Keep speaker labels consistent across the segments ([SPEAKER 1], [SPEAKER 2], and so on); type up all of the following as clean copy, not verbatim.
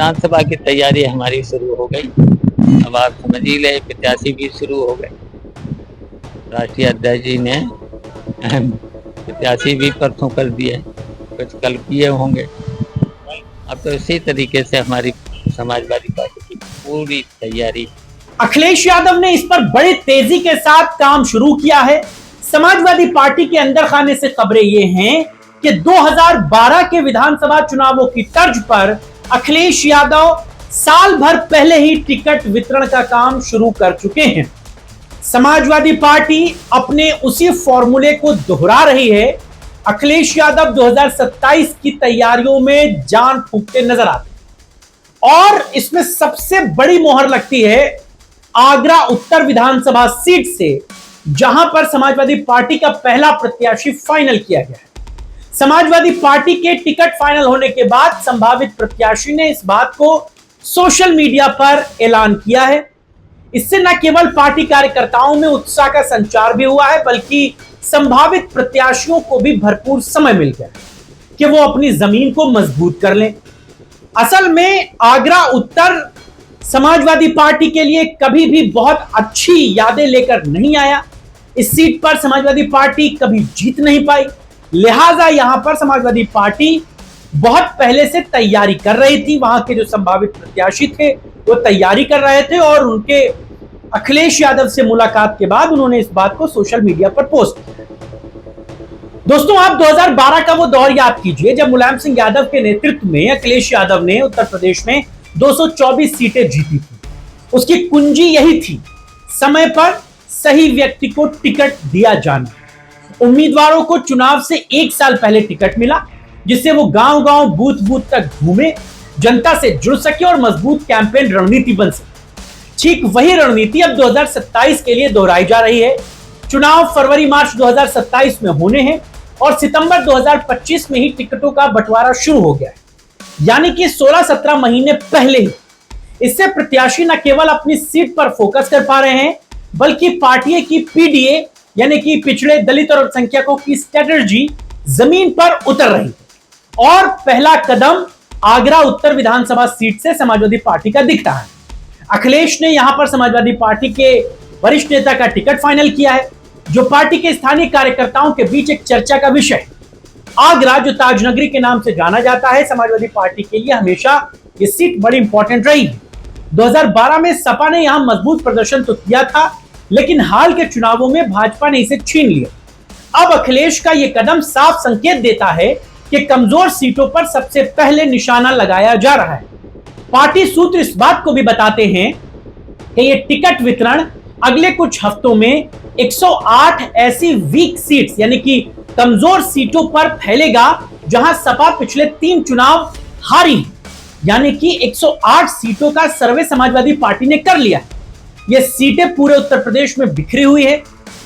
[SPEAKER 1] विधानसभा की तैयारी हमारी शुरू हो गई। अब आप समझ ही ले, प्रत्याशी भी शुरू हो गए। राष्ट्रीय अध्यक्ष जी ने प्रत्याशी भी परसों कर दिए, कुछ कल किए होंगे। अब तो इसी तरीके से हमारी समाजवादी पार्टी की पूरी तैयारी।
[SPEAKER 2] अखिलेश यादव ने इस पर बड़ी तेजी के साथ काम शुरू किया है। समाजवादी पार्टी के अंदर खाने से खबरें ये हैं कि 2012 के विधानसभा चुनावों की तर्ज पर अखिलेश यादव साल भर पहले ही टिकट वितरण का काम शुरू कर चुके हैं। समाजवादी पार्टी अपने उसी फॉर्मूले को दोहरा रही है। अखिलेश यादव 2027 की तैयारियों में जान फूंकते नजर आते हैं और इसमें सबसे बड़ी मोहर लगती है आगरा उत्तर विधानसभा सीट से, जहां पर समाजवादी पार्टी का पहला प्रत्याशी फाइनल किया गया है। समाजवादी पार्टी के टिकट फाइनल होने के बाद संभावित प्रत्याशी ने इस बात को सोशल मीडिया पर ऐलान किया है। इससे न केवल पार्टी कार्यकर्ताओं में उत्साह का संचार भी हुआ है, बल्कि संभावित प्रत्याशियों को भी भरपूर समय मिल गया कि वो अपनी जमीन को मजबूत कर लें। असल में आगरा उत्तर समाजवादी पार्टी के लिए कभी भी बहुत अच्छी यादें लेकर नहीं आया। इस सीट पर समाजवादी पार्टी कभी जीत नहीं पाई, लिहाजा यहां पर समाजवादी पार्टी बहुत पहले से तैयारी कर रही थी। वहां के जो संभावित प्रत्याशी थे वो तैयारी कर रहे थे और उनके अखिलेश यादव से मुलाकात के बाद उन्होंने इस बात को सोशल मीडिया पर पोस्ट किया। दोस्तों, आप 2012 का वो दौर याद कीजिए जब मुलायम सिंह यादव के नेतृत्व में अखिलेश यादव ने उत्तर प्रदेश में 224 सीटें जीती थी। उसकी कुंजी यही थी, समय पर सही व्यक्ति को टिकट दिया जाना। उम्मीदवारों को चुनाव से एक साल पहले टिकट मिला, जिससे वो गांव-गांव, बूथ-बूथ तक घूमे, जनता से जुड़ सके और मजबूत कैंपेन रणनीति बन सके। ठीक वही रणनीति अब 2027 के लिए दोहराई जा रही है। चुनाव फरवरी-मार्च 2027 में होने हैं और सितंबर 2025 में ही टिकटों का बंटवारा शुरू हो गया है, यानी कि 16-17 महीने पहले ही। इससे प्रत्याशी न केवल अपनी सीट पर फोकस कर पा रहे हैं, बल्कि पार्टी की पीडीए यानी कि पिछड़े, दलित और अल्पसंख्यकों की स्ट्रेटजी जमीन पर उतर रही है और पहला कदम आगरा उत्तर विधानसभा सीट से समाजवादी पार्टी का दिख रहा है। अखिलेश ने यहां पर समाजवादी पार्टी के वरिष्ठ नेता का टिकट फाइनल किया है, जो पार्टी के स्थानीय कार्यकर्ताओं के बीच एक चर्चा का विषय है। आगरा, जो ताजनगरी के नाम से जाना जाता है, समाजवादी पार्टी के लिए हमेशा ये सीट बड़ी इंपॉर्टेंट रही है। 2012 में सपा ने यहां मजबूत प्रदर्शन तो किया था, लेकिन हाल के चुनावों में भाजपा ने इसे छीन लिया। अब अखिलेश का यह कदम साफ संकेत देता है कि कमजोर सीटों पर सबसे पहले निशाना लगाया जा रहा है। पार्टी सूत्र इस बात को भी बताते हैं कि यह टिकट वितरण अगले कुछ हफ्तों में 108 ऐसी वीक सीट्स यानी कि कमजोर सीटों पर फैलेगा, जहां सपा पिछले 3 चुनाव हारी, यानी कि 108 सीटों का सर्वे समाजवादी पार्टी ने कर लिया है। ये सीटें पूरे उत्तर प्रदेश में बिखरी हुई है,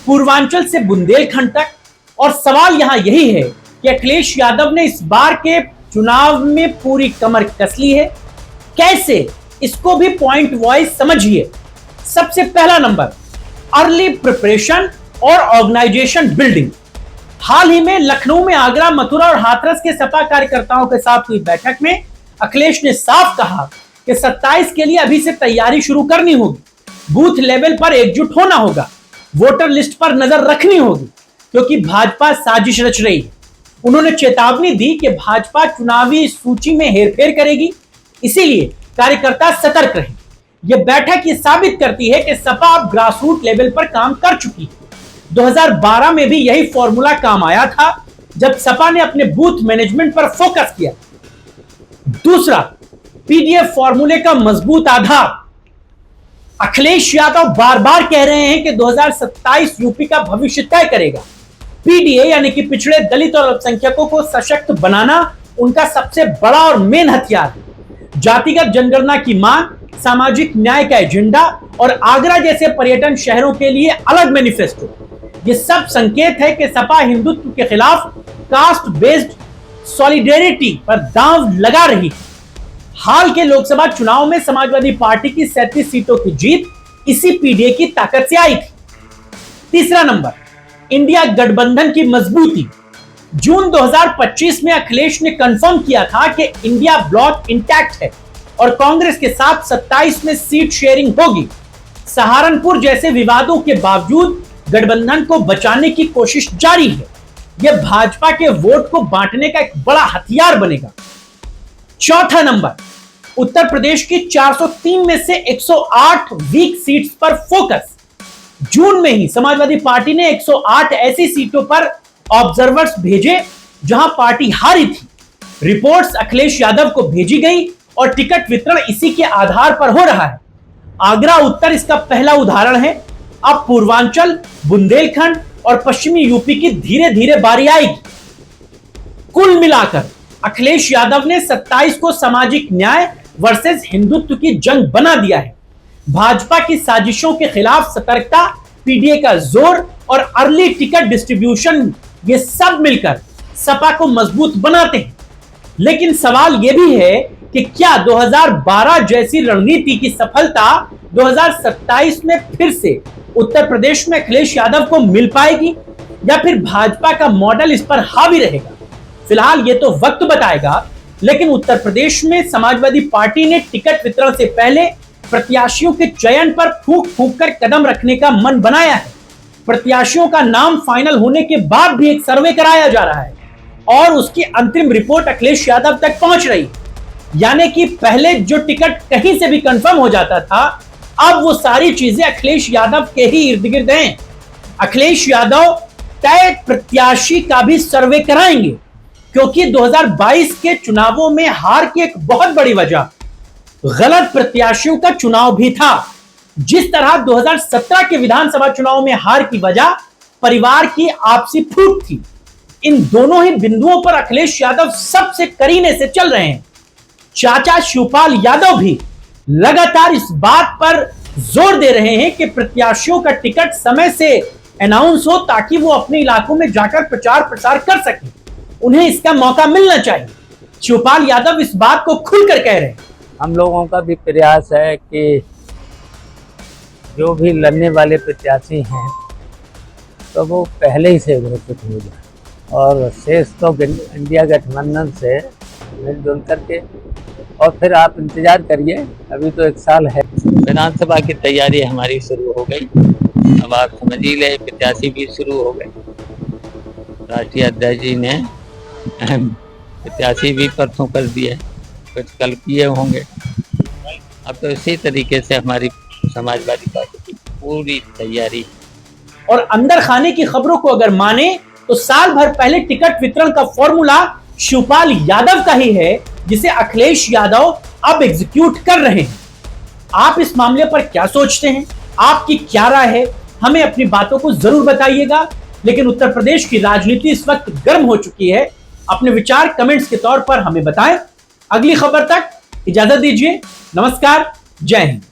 [SPEAKER 2] पूर्वांचल से बुंदेलखंड तक। और सवाल यहां यही है कि अखिलेश यादव ने इस बार के चुनाव में पूरी कमर कस ली है। कैसे, इसको भी पॉइंट वाइज समझिए। सबसे पहला नंबर, अर्ली प्रिपरेशन और ऑर्गेनाइजेशन बिल्डिंग। हाल ही में लखनऊ में आगरा, मथुरा और हाथरस के सपा कार्यकर्ताओं के साथ हुई बैठक में अखिलेश ने साफ कहा कि 27 के लिए अभी से तैयारी शुरू करनी होगी, बूथ लेवल पर एकजुट होना होगा, वोटर लिस्ट पर नजर रखनी होगी, क्योंकि भाजपा साजिश रच रही है। उन्होंने चेतावनी दी कि भाजपा चुनावी सूची में हेरफेर करेगी, इसीलिए कार्यकर्ता सतर्क रहे। यह बैठक ये साबित करती है कि सपा अब ग्रासरूट लेवल पर काम कर चुकी है। 2012 में भी यही फॉर्मूला काम आया था, जब सपा ने अपने बूथ मैनेजमेंट पर फोकस किया। दूसरा, पीडीएफ फॉर्मूले का मजबूत आधार। अखिलेश यादव बार बार कह रहे हैं कि 2027 यूपी का भविष्य तय करेगा। पीडीए यानी कि पिछड़े, दलित और अल्पसंख्यकों को सशक्त बनाना उनका सबसे बड़ा और मेन हथियार है। जातिगत जनगणना की मांग, सामाजिक न्याय का एजेंडा और आगरा जैसे पर्यटन शहरों के लिए अलग मैनिफेस्टो, ये सब संकेत है कि सपा हिंदुत्व के खिलाफ कास्ट बेस्ड सॉलिडेरिटी पर दांव लगा रही है। हाल के लोकसभा चुनाव में समाजवादी पार्टी की 37 सीटों की जीत इसी पीडीए की ताकत से आई थी। तीसरा नंबर, इंडिया गठबंधन की मजबूती। जून 2025 में अखिलेश ने कंफर्म किया था कि इंडिया ब्लॉक इंटैक्ट है। और कांग्रेस के साथ 27 में सीट शेयरिंग होगी। सहारनपुर जैसे विवादों के बावजूद गठबंधन को बचाने की कोशिश जारी है। यह भाजपा के वोट को बांटने का एक बड़ा हथियार बनेगा। चौथा नंबर, उत्तर प्रदेश की 403 में से 108 वीक सीट्स पर फोकस। जून में ही समाजवादी पार्टी ने 108 ऐसी सीटों पर ऑब्जर्वर्स भेजे जहां पार्टी हारी थी। रिपोर्ट्स अखिलेश यादव को भेजी गई और टिकट वितरण इसी के आधार पर हो रहा है। आगरा उत्तर इसका पहला उदाहरण है। अब पूर्वांचल, बुंदेलखंड और पश्चिमी यूपी की धीरे धीरे बारी आएगी। कुल मिलाकर अखिलेश यादव ने 27 को सामाजिक न्याय वर्सेस हिंदुत्व की जंग बना दिया है। भाजपा की साजिशों के खिलाफ सतर्कता, पीडीए का जोर और अर्ली टिकट डिस्ट्रीब्यूशन, ये सब मिलकर सपा को मजबूत बनाते हैं। लेकिन सवाल यह भी है कि क्या 2012 जैसी रणनीति की सफलता 2027 में फिर से उत्तर प्रदेश में अखिलेश यादव को मिल पाएगी या फिर भाजपा का मॉडल इस पर हावी रहेगा? फिलहाल ये तो वक्त बताएगा, लेकिन उत्तर प्रदेश में समाजवादी पार्टी ने टिकट वितरण से पहले प्रत्याशियों के चयन पर फूंक फूंक कर कदम रखने का मन बनाया है। प्रत्याशियों का नाम फाइनल होने के बाद भी एक सर्वे कराया जा रहा है और उसकी अंतिम रिपोर्ट अखिलेश यादव तक पहुंच रही है। यानी कि पहले जो टिकट कहीं से भी कंफर्म हो जाता था, अब वो सारी चीजें अखिलेश यादव के ही इर्द गिर्द हैं। अखिलेश यादव तय प्रत्याशी का भी सर्वे कराएंगे, क्योंकि 2022 के चुनावों में हार की एक बहुत बड़ी वजह गलत प्रत्याशियों का चुनाव भी था। जिस तरह 2017 के विधानसभा चुनाव में हार की वजह परिवार की आपसी फूट थी। इन दोनों ही बिंदुओं पर अखिलेश यादव सबसे करीने से चल रहे हैं। चाचा शिवपाल यादव भी लगातार इस बात पर जोर दे रहे हैं कि प्रत्याशियों का टिकट समय से अनाउंस हो, ताकि वो अपने इलाकों में जाकर प्रचार प्रसार कर सकें। उन्हें इसका मौका मिलना चाहिए। शिवपाल यादव इस बात को खुलकर कह रहे हैं।
[SPEAKER 1] हम लोगों का भी प्रयास है कि जो भी लड़ने वाले प्रत्याशी हैं तो वो पहले ही से घोषित हो जाए और शेष तो इंडिया गठबंधन से मिलजुल करके, और फिर आप इंतजार करिए। अभी तो 1 साल है। विधानसभा की तैयारी हमारी शुरू हो गई। अब आप समझ ही ले, प्रत्याशी भी शुरू हो गए। राष्ट्रीय अध्यक्ष जी ने प्रत्याशी भी परसों कर दिए, कुछ कल किए होंगे। अब तो इसी तरीके से हमारी समाजवादी पार्टी की पूरी तैयारी।
[SPEAKER 2] और अंदर खाने की खबरों को अगर माने तो साल भर पहले टिकट वितरण का फॉर्मूला शिवपाल यादव का ही है, जिसे अखिलेश यादव अब एग्जीक्यूट कर रहे हैं। आप इस मामले पर क्या सोचते हैं? आपकी क्या राय है? हमें अपनी बातों को जरूर बताइएगा। लेकिन उत्तर प्रदेश की राजनीति इस वक्त गर्म हो चुकी है। अपने विचार कमेंट्स के तौर पर हमें बताएं। अगली खबर तक इजाजत दीजिए। नमस्कार, जय हिंद।